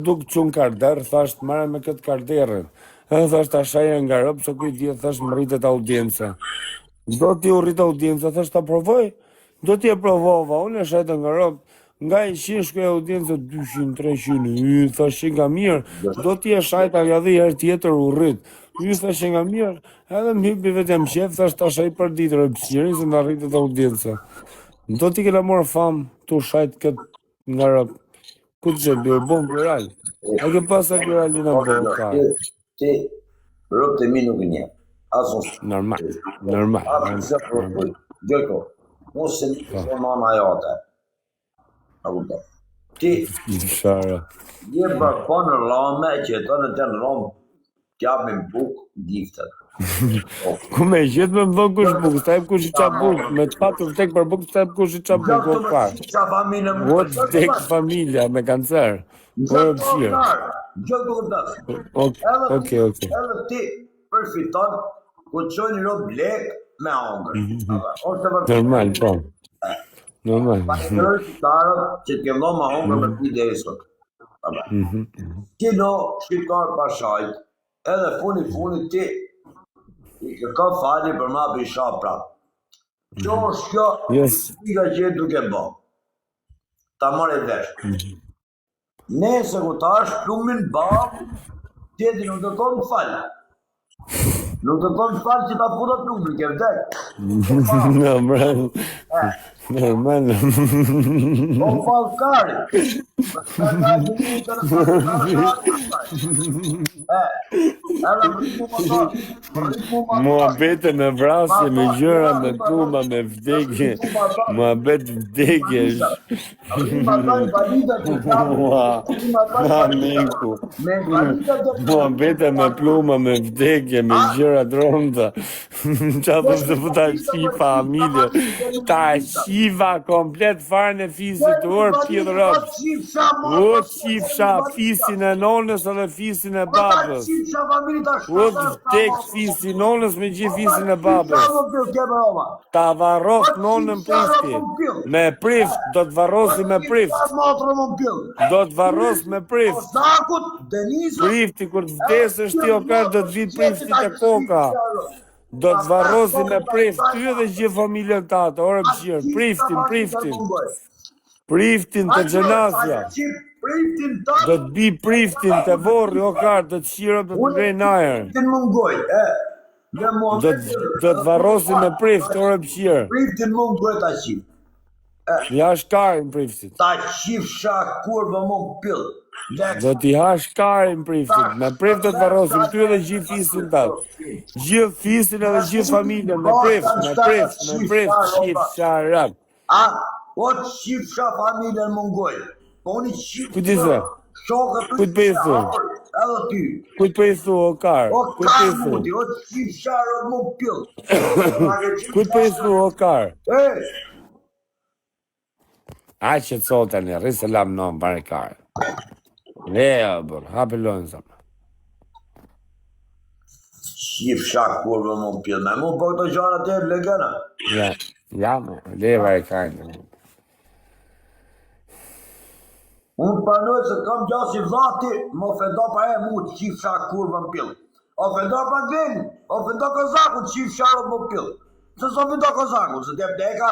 Duk çun karder, thasht marrë me këtë karderën. Edhe thasht ashaja nga rob, se kuj dje thasht më rritet audienca. Do t'i u rrit audienca, thasht ta provoj? Do t'i e provova, unë e shajtë nga rob, nga 100 shkoj audienca 200, 300, thasht që nga mirë, do t'i e shajtë a dhe herë tjetër u rrit. Thasht që nga mirë, edhe më hypi vetëm qef, thasht ta shaj për ditë rëpsirin, se nga rritet audienca. Do t'i kena morë famë, t'u shajtë këtë nga rob. Ku të që bërë, bon viral. A ke pas a viralin e bon, ka. Ti, rëp të mi nuk një. Normal, normal. Gjëko, unë se një nana jote. A ku të? Ti, je bërë në rame që të në të në rame, t'jabim buk giftet. Ku me gjithë me më dhënë kush buk, s'tajp kush i qa buk, me të fatë të vdek për buk, s'tajp kush i qa buk, o ka. O të vdek familja me kancer, o e pëshirë. Gjëtë të këtë. Oke. Edhe ti përfiton, ku të qojnë një blek me angër. Normal, po. Normal. Pa e kërë të tarët që të kemë me angër për t'i desot. Ti no shqiptarë pashajt, edhe funi ti, i ka fali për ma për isha prap. Që është kjo, pika që e duke bo. Ta mërë e vesh. Nese ku ta është plumin babë, tjeti nuk të tonë falë. Nuk të tonë falë që ta puta plumin, ke vdek. Normal. O falkari. Muhabete me vrasje, me gjëra, me pluma, me vdekje. Muhabet vdekje. Amiku. Muhabete me pluma, me vdekje, me gjëra dronta. Qa të se puta shi familje. Ta shiva komplet farën e fisit, orë pjellë rëpë. O qifsha fisin e nonës edhe fisin e babës. O të vdek fisin nonës me gjithë fisin e babës. Ta varros nonën prifti. Me prift, do të varrosi me prift. Do të varros me prift. Prifti, kur të vdesësh ti o kërë, do të vitë prifti të koka. Do të varrosi me prift, ty edhe gjithë familjen tatë, orë pëshirë, priftin. Priftin të gjenazja. Do të bi priftin të vorri, o karë, do të shiro, do të grej najer. Do të varrosi me prift, orë pëshirë. Priftin mungoj të qip. Ja shkarin priftit. Ta qip shakur vë mund pillë. Do t'i hash karin priftit, me prift do të varrosim, ty edhe gjithë fisin tatë. Gjithë fisin edhe gjithë familjen, me prift, shqip, sharak. O të qifësha familjen mungoj. Po unë i qifësha. Kujtë i thë? Kujtë për i thë? Edhe ty. Kujtë për i thë, o karë? O karë muti, o të qifësha rëtë mund pjellë. Kujtë për i thë, o karë? A që të sotë një, rrisë e lamë nëmë, bare karë. Leja, bërë, hapëllojnë zëmë. Qifësha kurve mund pjellë, me mund për të gjarë atë e blegëna. Ja, leja bare karë. Unë përnoj se kam gjasi vlati, më ofendo pa e mu të qifësha kurve më pillë. Ofendo pa glenin, ofendo kozaku të qifësha rëtë më pillë. Se së ofendo kozaku, se të bdeka,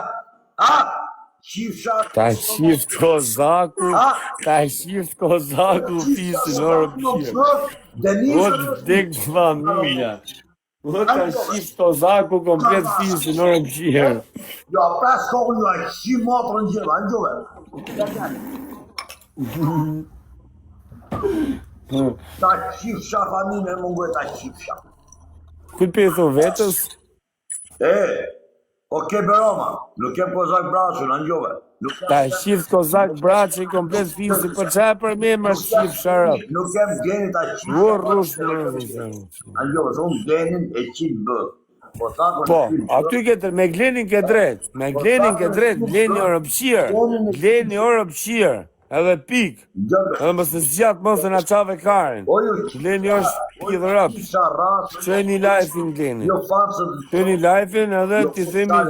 qifësha... Ta qift kozaku fisin orë pëshirë. O të vdek familja. O ta qift kozaku komplet fisin orë pëshirë. Ja, pas kohën nga qi matrën gjëve, në gjëve. Ta qifësha familje mungoj ta qifësha. Kujtë për i thë vetës? O ke beroma, nuk ke kozak braçu në gjove. Ta qift kozak braçu komplet fisin, për qa për me më qift sharap? Nuk kem genit ta qifësha. O rrush më rrush. Në gjove, se unë genin e qitë bërë. Po, aty ke me Glenin ke drejt, Gleni orë pëshirë, edhe pik, edhe më se zgjatë mos e nga qave karin. Gleni është pjithë rëpsh, që e një lajfin Gleni. Që e një lajfin edhe t'i themi,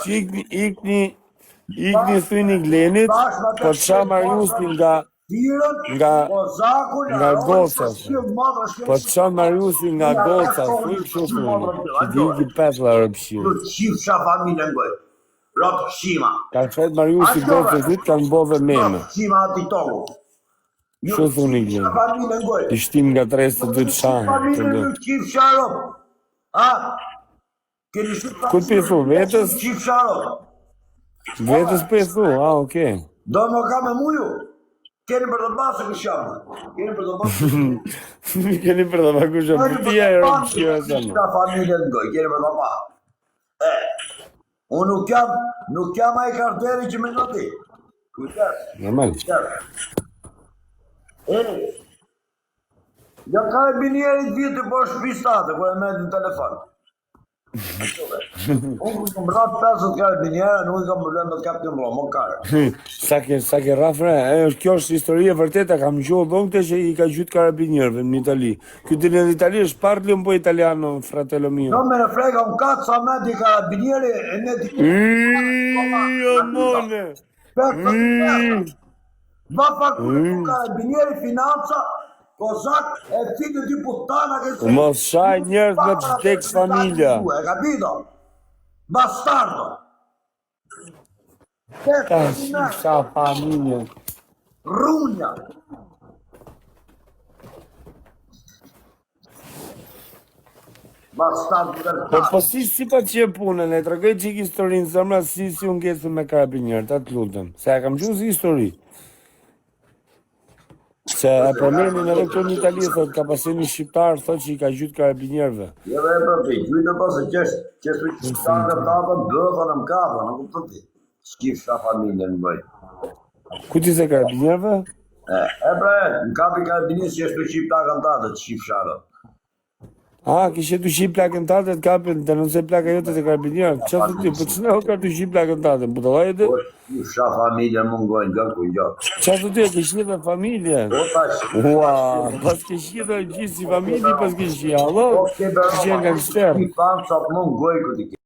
që ikni thujni Glenit, po qa Mariusin nga Firën, Nga- Kozakun, nga Goca, po të çon Mariusi nga Goca, thuj kështu thuni. Që di ki 5 rëpshirë. Qifsha familjen goj. Rot shima. Ka flet Mariusi Goca dit kanë bove meme. Rot shima ati togu. Kështu thuni gjë. Familjen goj. Të shtim nga 32 shanë. Familjen ju qifsha rot. A? Keni shumë Ku ti thu, vetës? Qifsha rot. Vetës për e thu, okej. Do më ka me muju. Keni për të basë kështë shamë. Keni për të basë. Keni për të bakusha, për ti e rëpshirë e samë. Ka familjen goj, keni për të basë. Unë nuk jam ai karteri që me në ti. Kujtës. Normal. Ja ka e binjerit vjetë të bërë shpistate, kër e me në telefon. Unë kam ratë 50 ka e binjerë, nuk i kam problem të kap të mbro, më kare. Sa ke rafre, kjo është histori e vërteta, kam gjohë dhongte që i ka gjytë karabinjerëve në Itali. Këtë në Itali është parli un po italiano, fratello mio. No me ne frega un cazzo a me di carabinieri e ne di... Amore! Va fa culo carabinieri, finanza, Kozak e figlio di puttana che Mos shaj njerëz me të vdekë familja. Capito? Bastardo! Ka sa familje. Rugna! Bastardo Po si pa që e punën, e tregoj çik historinë zemra si unë ngesu me karabinjerët, atë lutem. Se ja kam gjuhë si histori. Se e përmenin edhe këtu në Itali, thot, ka pasin një shqiptar, thot që i ka gjytë karabinjerëve. Jo dhe e përpi, gjytë pasë që shqiptarë në tatën, bëthën në mkapë, në kuptë ti. Shkifsha familjen në bëjtë. Ku ti se karabinjerëve? Bre, në kapi karabinjerës që është shqiptarë në tatën, shqipsharë. Kishe të shqip plakën tate të kapin, të nëse plaka jote të karabinjerët. Qa të ti, po që ne ho ka të shqip plakën tate, po të lajete? Shqipsha familjen mungojnë, gjë ku gjë. Qa të ti, ke shqip dhe familje? Ua, pas ke shqip dhe gjithë si familje, pas ke shqip, allo? Që që nga kështerë. Shqipan sa të mungojnë këtë